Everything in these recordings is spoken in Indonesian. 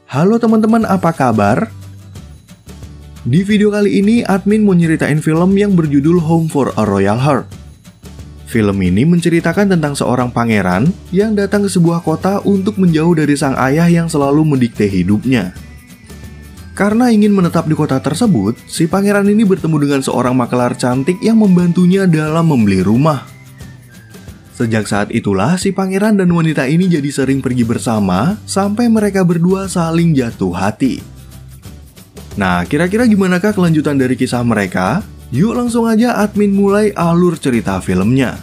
Halo teman-teman, apa kabar? Di video kali ini, admin mau nyeritain film yang berjudul Home for a Royal Heart. Film ini menceritakan tentang seorang pangeran yang datang ke sebuah kota untuk menjauh dari sang ayah yang selalu mendikte hidupnya. Karena ingin menetap di kota tersebut, si pangeran ini bertemu dengan seorang makelar cantik yang membantunya dalam membeli rumah. Sejak saat itulah si pangeran dan wanita ini jadi sering pergi bersama sampai mereka berdua saling jatuh hati. Nah, kira-kira gimanakah kelanjutan dari kisah mereka? Yuk langsung aja admin mulai alur cerita filmnya.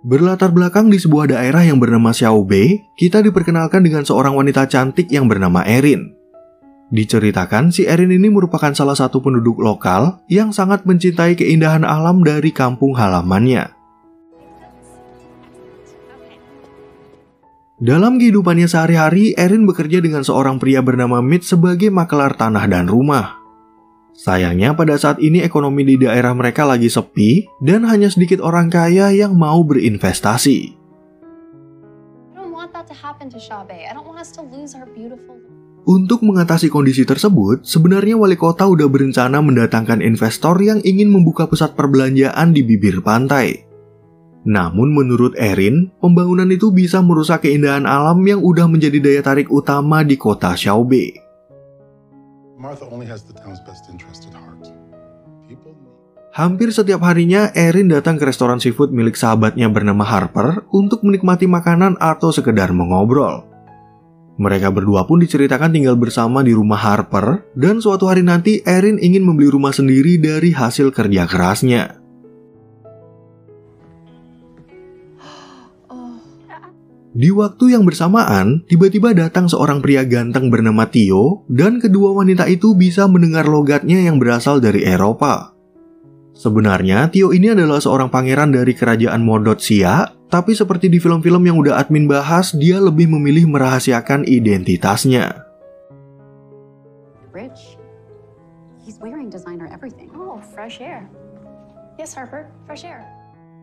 Berlatar belakang di sebuah daerah yang bernama Xiaobei, kita diperkenalkan dengan seorang wanita cantik yang bernama Erin. Diceritakan si Erin ini merupakan salah satu penduduk lokal yang sangat mencintai keindahan alam dari kampung halamannya. Dalam kehidupannya sehari-hari, Erin bekerja dengan seorang pria bernama Mitch sebagai makelar tanah dan rumah. Sayangnya pada saat ini ekonomi di daerah mereka lagi sepi dan hanya sedikit orang kaya yang mau berinvestasi. Untuk mengatasi kondisi tersebut, sebenarnya wali kota udah berencana mendatangkan investor yang ingin membuka pusat perbelanjaan di bibir pantai. Namun menurut Erin, pembangunan itu bisa merusak keindahan alam yang udah menjadi daya tarik utama di kota Xiaobei. Hampir setiap harinya, Erin datang ke restoran seafood milik sahabatnya bernama Harper untuk menikmati makanan atau sekedar mengobrol. Mereka berdua pun diceritakan tinggal bersama di rumah Harper, dan suatu hari nanti Erin ingin membeli rumah sendiri dari hasil kerja kerasnya. Di waktu yang bersamaan, tiba-tiba datang seorang pria ganteng bernama Theo, dan kedua wanita itu bisa mendengar logatnya yang berasal dari Eropa. Sebenarnya, Theo ini adalah seorang pangeran dari kerajaan Mordor Xia, tapi seperti di film-film yang udah admin bahas, dia lebih memilih merahasiakan identitasnya. Rich. He's wearing designer everything. Oh, fresh air. Yes, Harper, fresh air.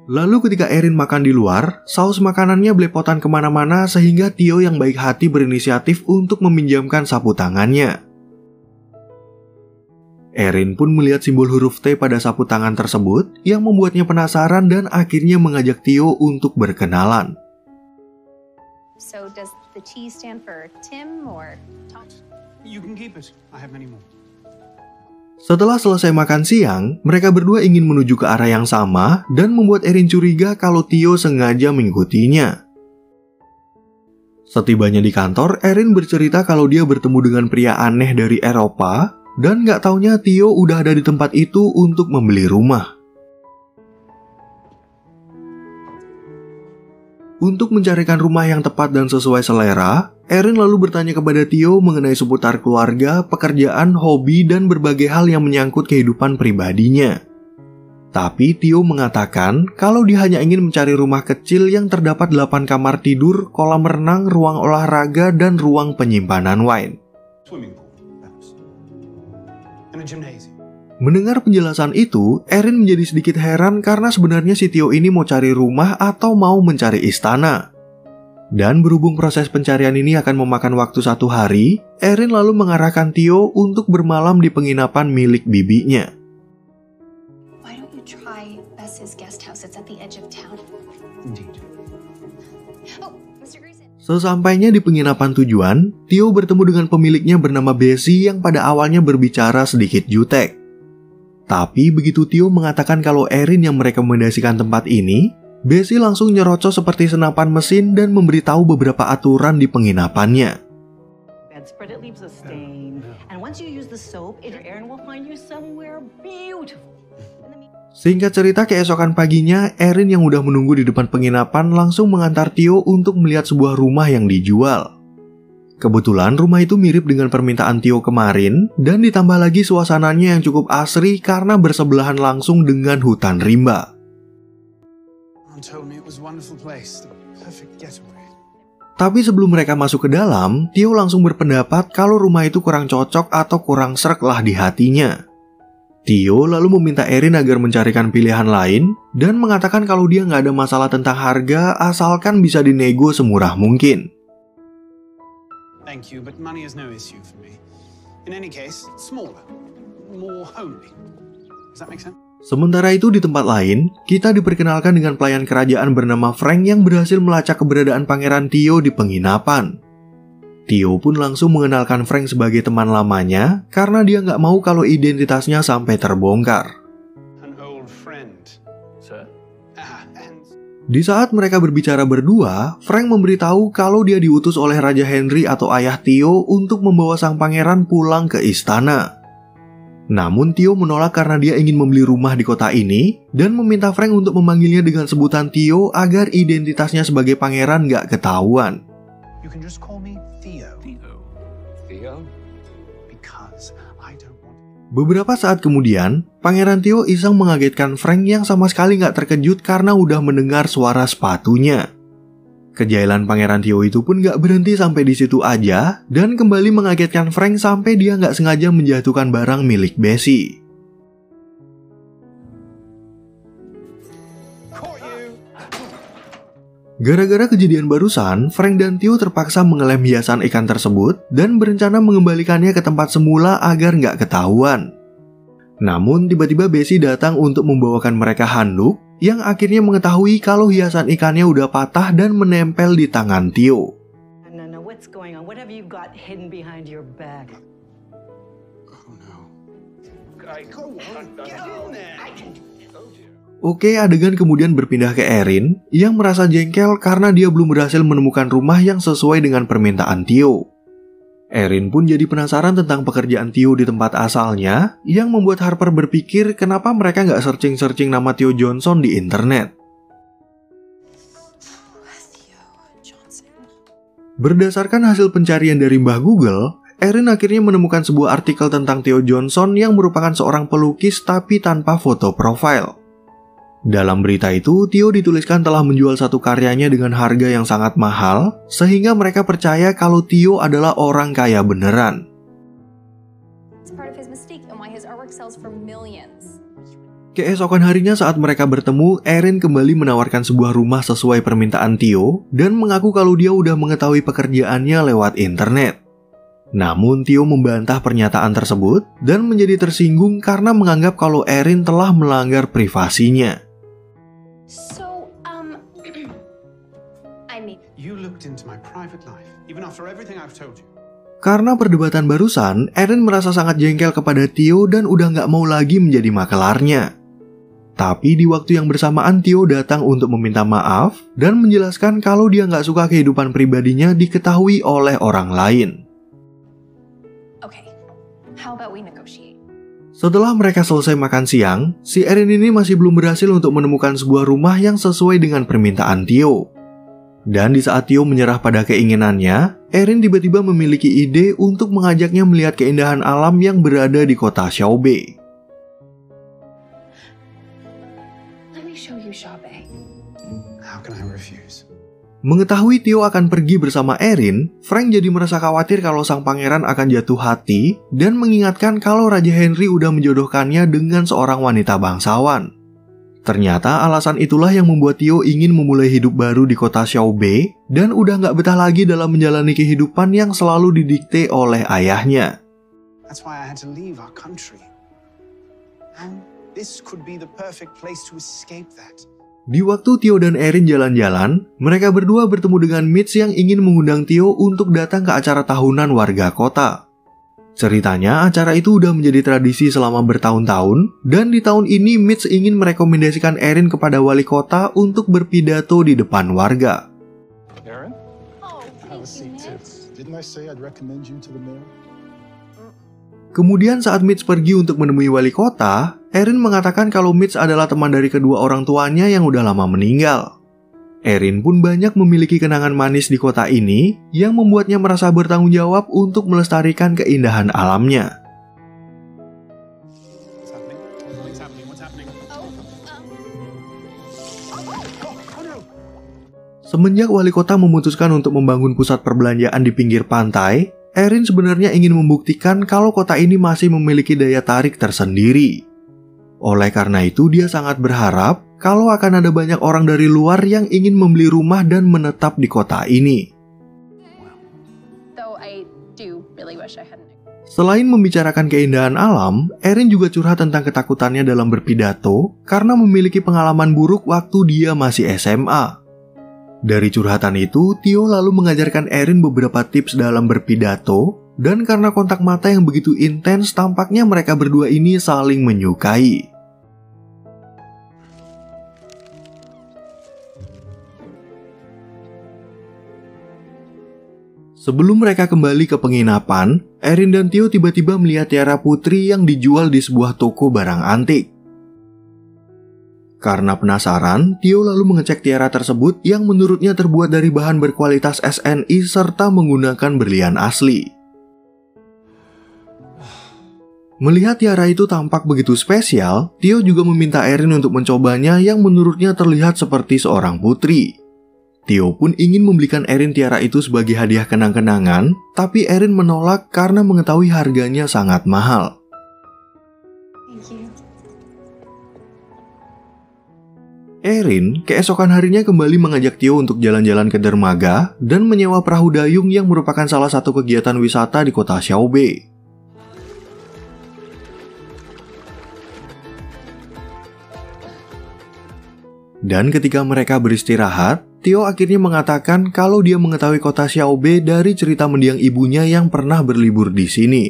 Lalu ketika Erin makan di luar, saus makanannya belepotan kemana-mana sehingga Theo yang baik hati berinisiatif untuk meminjamkan sapu tangannya. Erin pun melihat simbol huruf T pada sapu tangan tersebut yang membuatnya penasaran dan akhirnya mengajak Theo untuk berkenalan. So does the T stand for Tim or Tom? You can keep it. I have many more. Setelah selesai makan siang, mereka berdua ingin menuju ke arah yang sama dan membuat Erin curiga kalau Theo sengaja mengikutinya. Setibanya di kantor, Erin bercerita kalau dia bertemu dengan pria aneh dari Eropa dan gak taunya Theo udah ada di tempat itu untuk membeli rumah. Untuk mencarikan rumah yang tepat dan sesuai selera, Erin lalu bertanya kepada Theo mengenai seputar keluarga, pekerjaan, hobi, dan berbagai hal yang menyangkut kehidupan pribadinya. Tapi Theo mengatakan kalau dia hanya ingin mencari rumah kecil yang terdapat 8 kamar tidur, kolam renang, ruang olahraga, dan ruang penyimpanan wine. Mendengar penjelasan itu, Erin menjadi sedikit heran karena sebenarnya si Theo ini mau cari rumah atau mau mencari istana. Dan berhubung proses pencarian ini akan memakan waktu 1 hari, Erin lalu mengarahkan Theo untuk bermalam di penginapan milik bibinya. Why don't you try Bess's guest house? It's at the edge of town. Indeed. Oh, Mr. Grayson. Sesampainya di penginapan tujuan, Theo bertemu dengan pemiliknya bernama Bessie yang pada awalnya berbicara sedikit jutek. Tapi begitu Theo mengatakan kalau Erin yang merekomendasikan tempat ini, Bessie langsung nyerocos seperti senapan mesin dan memberitahu beberapa aturan di penginapannya. Bedspread, it leaves a stain. And once you use the soap, Erin will find you somewhere beautiful. Singkat cerita, keesokan paginya, Erin yang udah menunggu di depan penginapan langsung mengantar Theo untuk melihat sebuah rumah yang dijual. Kebetulan rumah itu mirip dengan permintaan Theo kemarin, dan ditambah lagi suasananya yang cukup asri karena bersebelahan langsung dengan hutan rimba. Tapi sebelum mereka masuk ke dalam, Theo langsung berpendapat kalau rumah itu kurang cocok atau kurang sreg lah di hatinya. Theo lalu meminta Erin agar mencarikan pilihan lain, dan mengatakan kalau dia nggak ada masalah tentang harga asalkan bisa dinego semurah mungkin. Thank you, but money is no issue for me. In any case, smaller, more homely. Does that make sense? Sementara itu di tempat lain, kita diperkenalkan dengan pelayan kerajaan bernama Frank yang berhasil melacak keberadaan Pangeran Theo di penginapan. Theo pun langsung mengenalkan Frank sebagai teman lamanya karena dia nggak mau kalau identitasnya sampai terbongkar. An old friend, sir. Di saat mereka berbicara berdua, Frank memberitahu kalau dia diutus oleh Raja Henry atau ayah Theo untuk membawa sang pangeran pulang ke istana. Namun Theo menolak karena dia ingin membeli rumah di kota ini dan meminta Frank untuk memanggilnya dengan sebutan Theo agar identitasnya sebagai pangeran nggak ketahuan. You can just call me Theo. Theo? Because I don't want... Beberapa saat kemudian, Pangeran Theo iseng mengagetkan Frank yang sama sekali nggak terkejut karena udah mendengar suara sepatunya. Kejailan Pangeran Theo itu pun nggak berhenti sampai di situ aja dan kembali mengagetkan Frank sampai dia nggak sengaja menjatuhkan barang milik Bessie. Gara-gara kejadian barusan, Frank dan Theo terpaksa mengelem hiasan ikan tersebut dan berencana mengembalikannya ke tempat semula agar nggak ketahuan. Namun tiba-tiba Bessie datang untuk membawakan mereka handuk yang akhirnya mengetahui kalau hiasan ikannya udah patah dan menempel di tangan Theo. No, what's going on? What have you got hidden behind your back? Oh no. Go on, get in there. Oke, adegan kemudian berpindah ke Erin yang merasa jengkel karena dia belum berhasil menemukan rumah yang sesuai dengan permintaan Theo. Erin pun jadi penasaran tentang pekerjaan Theo di tempat asalnya yang membuat Harper berpikir kenapa mereka nggak searching-searching nama Theo Johnson di internet. Berdasarkan hasil pencarian dari Mbah Google, Erin akhirnya menemukan sebuah artikel tentang Theo Johnson yang merupakan seorang pelukis tapi tanpa foto profil. Dalam berita itu, Theo dituliskan telah menjual satu karyanya dengan harga yang sangat mahal, sehingga mereka percaya kalau Theo adalah orang kaya beneran. Keesokan harinya saat mereka bertemu, Erin kembali menawarkan sebuah rumah sesuai permintaan Theo dan mengaku kalau dia udah mengetahui pekerjaannya lewat internet. Namun Theo membantah pernyataan tersebut dan menjadi tersinggung karena menganggap kalau Erin telah melanggar privasinya. You looked into my private life, even after everything I've told you. Karena perdebatan barusan, Erin merasa sangat jengkel kepada Theo dan udah nggak mau lagi menjadi makelarnya. Tapi di waktu yang bersamaan Theo datang untuk meminta maaf dan menjelaskan kalau dia nggak suka kehidupan pribadinya diketahui oleh orang lain. Okay, how about we negotiate? Setelah mereka selesai makan siang, si Erin ini masih belum berhasil untuk menemukan sebuah rumah yang sesuai dengan permintaan Theo. Dan di saat Theo menyerah pada keinginannya, Erin tiba-tiba memiliki ide untuk mengajaknya melihat keindahan alam yang berada di kota Xiaobei. Let me show you Xiaobei. How can I refuse? Mengetahui Theo akan pergi bersama Erin, Frank jadi merasa khawatir kalau sang pangeran akan jatuh hati dan mengingatkan kalau Raja Henry udah menjodohkannya dengan seorang wanita bangsawan. Ternyata alasan itulah yang membuat Theo ingin memulai hidup baru di kota Xiaobei dan udah nggak betah lagi dalam menjalani kehidupan yang selalu didikte oleh ayahnya. That's why I had to leave our country. And this could be the perfect place to escape that. Di waktu Theo dan Erin jalan-jalan, mereka berdua bertemu dengan Mitch yang ingin mengundang Theo untuk datang ke acara tahunan warga kota. Ceritanya, acara itu udah menjadi tradisi selama bertahun-tahun, dan di tahun ini Mitch ingin merekomendasikan Erin kepada wali kota untuk berpidato di depan warga. Erin? Oh, thank you, Mitch. Didn't I say I'd recommend you to the mayor? Kemudian saat Mitch pergi untuk menemui wali kota, Erin mengatakan kalau Mitch adalah teman dari kedua orang tuanya yang udah lama meninggal. Erin pun banyak memiliki kenangan manis di kota ini yang membuatnya merasa bertanggung jawab untuk melestarikan keindahan alamnya. Semenjak wali kota memutuskan untuk membangun pusat perbelanjaan di pinggir pantai, Erin sebenarnya ingin membuktikan kalau kota ini masih memiliki daya tarik tersendiri. Oleh karena itu, dia sangat berharap kalau akan ada banyak orang dari luar yang ingin membeli rumah dan menetap di kota ini. Though I do really wish I hadn't. Selain membicarakan keindahan alam, Erin juga curhat tentang ketakutannya dalam berpidato karena memiliki pengalaman buruk waktu dia masih SMA. Dari curhatan itu, Theo lalu mengajarkan Erin beberapa tips dalam berpidato, dan karena kontak mata yang begitu intens, tampaknya mereka berdua ini saling menyukai. Sebelum mereka kembali ke penginapan, Erin dan Theo tiba-tiba melihat tiara putri yang dijual di sebuah toko barang antik. Karena penasaran, Theo lalu mengecek tiara tersebut yang menurutnya terbuat dari bahan berkualitas SNI serta menggunakan berlian asli. Melihat tiara itu tampak begitu spesial, Theo juga meminta Erin untuk mencobanya yang menurutnya terlihat seperti seorang putri. Theo pun ingin membelikan Erin tiara itu sebagai hadiah kenang-kenangan, tapi Erin menolak karena mengetahui harganya sangat mahal. Thank you. Erin keesokan harinya kembali mengajak Theo untuk jalan-jalan ke dermaga dan menyewa perahu dayung yang merupakan salah satu kegiatan wisata di kota Xiaobei. Dan ketika mereka beristirahat, Theo akhirnya mengatakan kalau dia mengetahui kota Xiaobei dari cerita mendiang ibunya yang pernah berlibur di sini.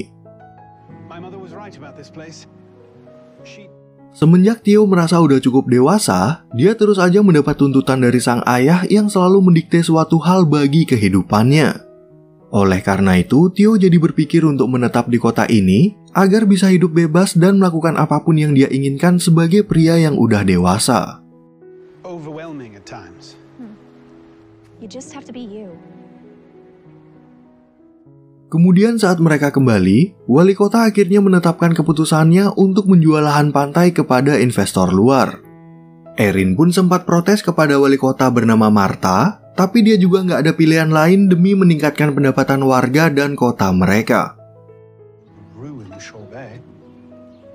Semenjak Theo merasa udah cukup dewasa, dia terus aja mendapat tuntutan dari sang ayah yang selalu mendikte suatu hal bagi kehidupannya. Oleh karena itu, Theo jadi berpikir untuk menetap di kota ini agar bisa hidup bebas dan melakukan apapun yang dia inginkan sebagai pria yang udah dewasa. Overwhelming at times. You just have to be you. Kemudian saat mereka kembali, wali kota akhirnya menetapkan keputusannya untuk menjual lahan pantai kepada investor luar. Erin pun sempat protes kepada wali kota bernama Martha, tapi dia juga nggak ada pilihan lain demi meningkatkan pendapatan warga dan kota mereka.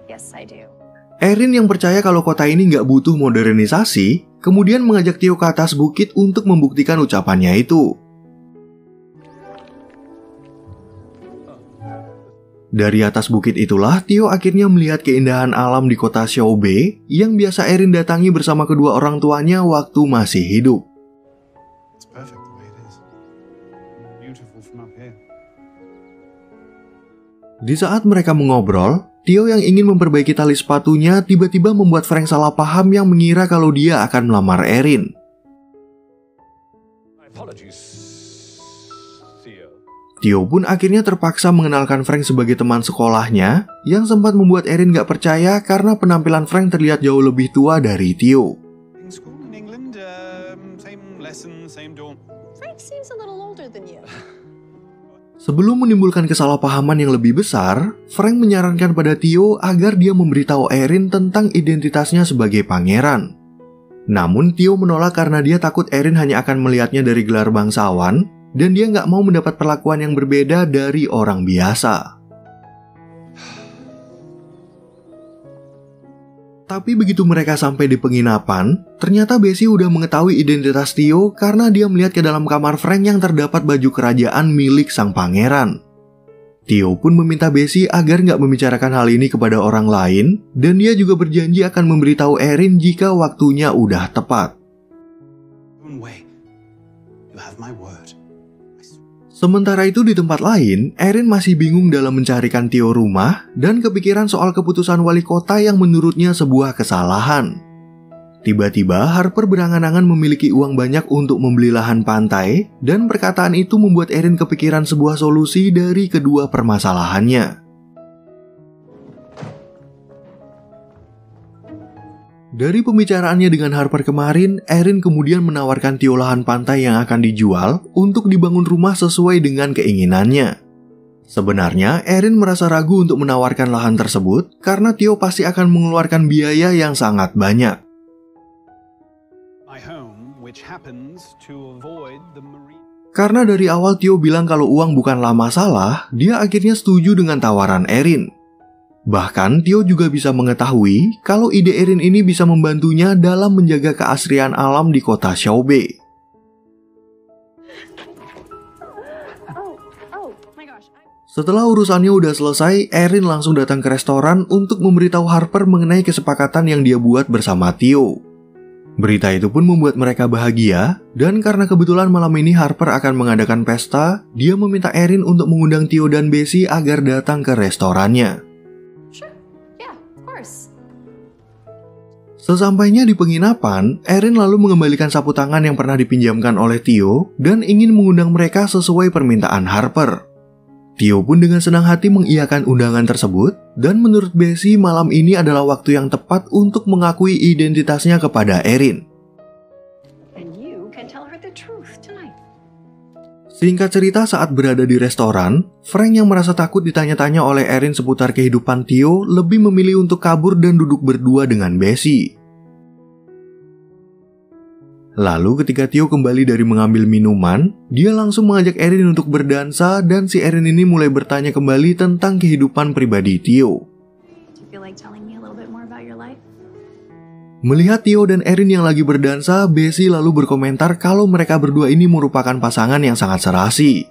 Yes, I do. Erin yang percaya kalau kota ini nggak butuh modernisasi, kemudian mengajak Theo ke atas bukit untuk membuktikan ucapannya itu. Dari atas bukit itulah Theo akhirnya melihat keindahan alam di kota Xiaobei yang biasa Erin datangi bersama kedua orang tuanya waktu masih hidup. Di saat mereka mengobrol, Theo yang ingin memperbaiki tali sepatunya tiba-tiba membuat Frank salah paham yang mengira kalau dia akan melamar Erin. Theo pun akhirnya terpaksa mengenalkan Frank sebagai teman sekolahnya yang sempat membuat Erin gak percaya karena penampilan Frank terlihat jauh lebih tua dari Theo. Frank seems a little older than you. Sebelum menimbulkan kesalahpahaman yang lebih besar, Frank menyarankan pada Theo agar dia memberitahu Erin tentang identitasnya sebagai pangeran. Namun Theo menolak karena dia takut Erin hanya akan melihatnya dari gelar bangsawan, dan dia nggak mau mendapat perlakuan yang berbeda dari orang biasa. Tapi begitu mereka sampai di penginapan, ternyata Bessie udah mengetahui identitas Theo karena dia melihat ke dalam kamar Frank yang terdapat baju kerajaan milik sang pangeran. Theo pun meminta Bessie agar nggak membicarakan hal ini kepada orang lain, dan dia juga berjanji akan memberitahu Erin jika waktunya udah tepat. Sementara itu di tempat lain, Erin masih bingung dalam mencarikan Theo rumah dan kepikiran soal keputusan wali kota yang menurutnya sebuah kesalahan. Tiba-tiba Harper berangan-angan memiliki uang banyak untuk membeli lahan pantai, dan perkataan itu membuat Erin kepikiran sebuah solusi dari kedua permasalahannya. Dari pembicaraannya dengan Harper kemarin, Erin kemudian menawarkan Theo lahan pantai yang akan dijual untuk dibangun rumah sesuai dengan keinginannya. Sebenarnya, Erin merasa ragu untuk menawarkan lahan tersebut karena Theo pasti akan mengeluarkan biaya yang sangat banyak. Karena dari awal Theo bilang kalau uang bukanlah masalah, dia akhirnya setuju dengan tawaran Erin. Bahkan Theo juga bisa mengetahui kalau ide Erin ini bisa membantunya dalam menjaga keasrian alam di kota Xiaobei. Setelah urusannya udah selesai, Erin langsung datang ke restoran untuk memberitahu Harper mengenai kesepakatan yang dia buat bersama Theo. Berita itu pun membuat mereka bahagia, dan karena kebetulan malam ini Harper akan mengadakan pesta, dia meminta Erin untuk mengundang Theo dan Bessie agar datang ke restorannya. Sure. Yeah, of course. Sesampainya di penginapan, Erin lalu mengembalikan sapu tangan yang pernah dipinjamkan oleh Theo dan ingin mengundang mereka sesuai permintaan Harper. Theo pun dengan senang hati mengiyakan undangan tersebut, dan menurut Bessie malam ini adalah waktu yang tepat untuk mengakui identitasnya kepada Erin. And you can tell her the truth tonight. Singkat cerita, saat berada di restoran, Frank yang merasa takut ditanya-tanya oleh Erin seputar kehidupan Theo lebih memilih untuk kabur dan duduk berdua dengan Bessie. Lalu ketika Theo kembali dari mengambil minuman, dia langsung mengajak Erin untuk berdansa dan si Erin ini mulai bertanya kembali tentang kehidupan pribadi Theo. Do you feel like telling me a little bit more about your life? Melihat Theo dan Erin yang lagi berdansa, Bessie lalu berkomentar kalau mereka berdua ini merupakan pasangan yang sangat serasi.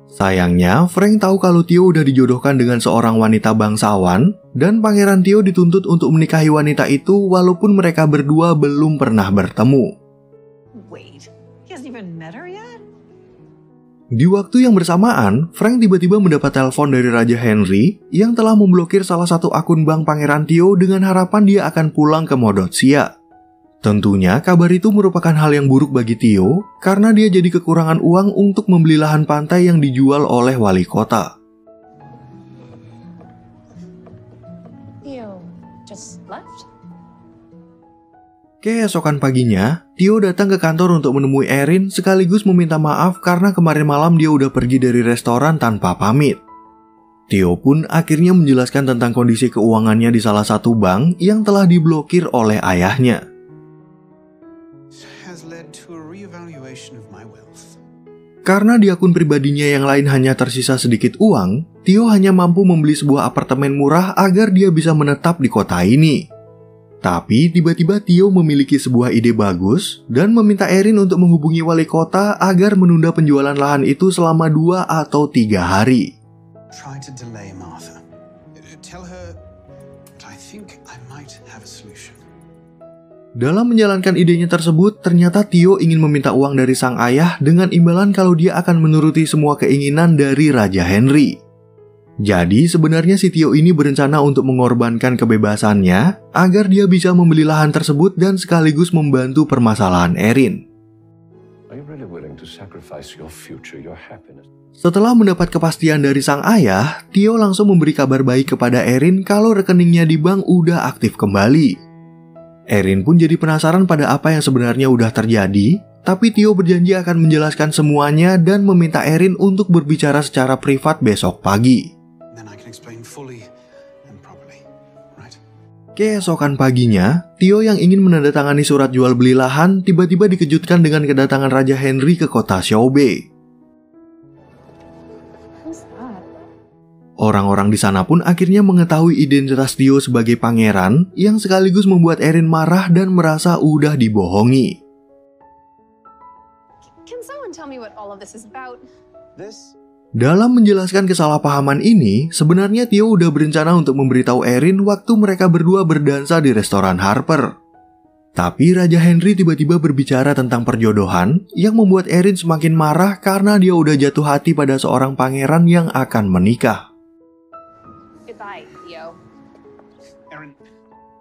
Sayangnya, Frank tahu kalau Theo udah dijodohkan dengan seorang wanita bangsawan, dan Pangeran Theo dituntut untuk menikahi wanita itu walaupun mereka berdua belum pernah bertemu. Wait, he hasn't even met her yet? Di waktu yang bersamaan, Frank tiba-tiba mendapat telepon dari Raja Henry yang telah memblokir salah satu akun bank Pangeran Theo dengan harapan dia akan pulang ke Modotsia. Tentunya kabar itu merupakan hal yang buruk bagi Theo karena dia jadi kekurangan uang untuk membeli lahan pantai yang dijual oleh wali kota. Theo just left? Keesokan paginya, Theo datang ke kantor untuk menemui Erin sekaligus meminta maaf karena kemarin malam dia udah pergi dari restoran tanpa pamit. Theo pun akhirnya menjelaskan tentang kondisi keuangannya di salah satu bank yang telah diblokir oleh ayahnya. Karena di akun pribadinya yang lain hanya tersisa sedikit uang, Theo hanya mampu membeli sebuah apartemen murah agar dia bisa menetap di kota ini. Tapi tiba-tiba Theo memiliki sebuah ide bagus dan meminta Erin untuk menghubungi wali kota agar menunda penjualan lahan itu selama 2 atau 3 hari. Try to delay Martha. Tell her I think I might have a solution. Dalam menjalankan idenya tersebut, ternyata Theo ingin meminta uang dari sang ayah dengan imbalan kalau dia akan menuruti semua keinginan dari Raja Henry. Jadi sebenarnya si Theo ini berencana untuk mengorbankan kebebasannya agar dia bisa membeli lahan tersebut dan sekaligus membantu permasalahan Erin. Setelah mendapat kepastian dari sang ayah, Theo langsung memberi kabar baik kepada Erin kalau rekeningnya di bank udah aktif kembali. Erin pun jadi penasaran pada apa yang sebenarnya udah terjadi, tapi Theo berjanji akan menjelaskan semuanya dan meminta Erin untuk berbicara secara privat besok pagi. Keesokan paginya, Theo yang ingin menandatangani surat jual beli lahan tiba-tiba dikejutkan dengan kedatangan Raja Henry ke kota Xiaobei. Orang-orang di sana pun akhirnya mengetahui identitas Theo sebagai pangeran yang sekaligus membuat Erin marah dan merasa udah dibohongi. Can someone tell me what all of this is about? Dalam menjelaskan kesalahpahaman ini, sebenarnya Theo udah berencana untuk memberitahu Erin waktu mereka berdua berdansa di restoran Harper. Tapi Raja Henry tiba-tiba berbicara tentang perjodohan yang membuat Erin semakin marah karena dia udah jatuh hati pada seorang pangeran yang akan menikah. Goodbye, Theo.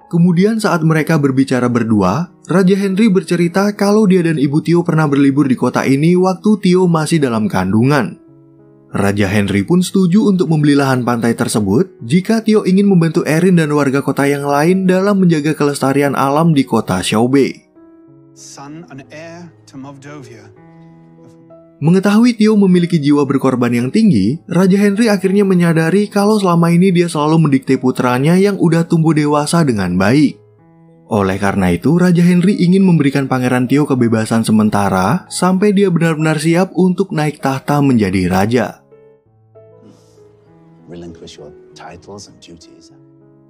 Kemudian saat mereka berbicara berdua, Raja Henry bercerita kalau dia dan ibu Theo pernah berlibur di kota ini waktu Theo masih dalam kandungan. Raja Henry pun setuju untuk membeli lahan pantai tersebut jika Theo ingin membantu Erin dan warga kota yang lain dalam menjaga kelestarian alam di kota Xiaobei. Mengetahui Theo memiliki jiwa berkorban yang tinggi, Raja Henry akhirnya menyadari kalau selama ini dia selalu mendikte putranya yang udah tumbuh dewasa dengan baik. Oleh karena itu, Raja Henry ingin memberikan Pangeran Theo kebebasan sementara sampai dia benar-benar siap untuk naik tahta menjadi raja. titles and duties.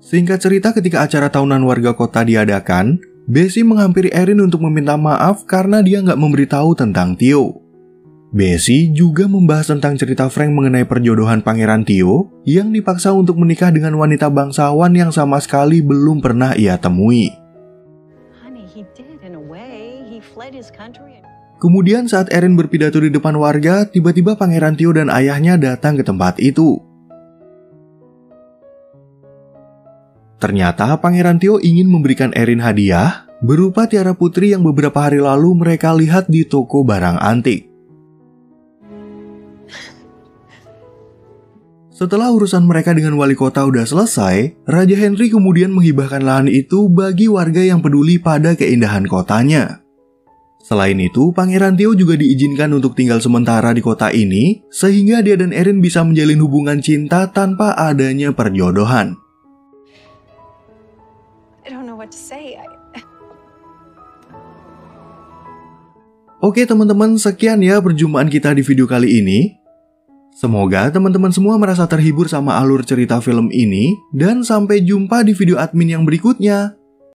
Singkat cerita, ketika acara tahunan warga kota diadakan, Bessie menghampiri Erin untuk meminta maaf karena dia nggak memberitahu tentang Theo. Bessie juga membahas tentang cerita Frank mengenai perjodohan Pangeran Theo yang dipaksa untuk menikah dengan wanita bangsawan yang sama sekali belum pernah ia temui. Kemudian saat Erin berpidato di depan warga, tiba-tiba Pangeran Theo dan ayahnya datang ke tempat itu. Ternyata Pangeran Theo ingin memberikan Erin hadiah berupa tiara putri yang beberapa hari lalu mereka lihat di toko barang antik. Setelah urusan mereka dengan wali kota udah selesai, Raja Henry kemudian menghibahkan lahan itu bagi warga yang peduli pada keindahan kotanya. Selain itu, Pangeran Theo juga diizinkan untuk tinggal sementara di kota ini, sehingga dia dan Erin bisa menjalin hubungan cinta tanpa adanya perjodohan. Oke teman-teman, sekian ya perjumpaan kita di video kali ini. Semoga teman-teman semua merasa terhibur sama alur cerita film ini, dan sampai jumpa di video admin yang berikutnya.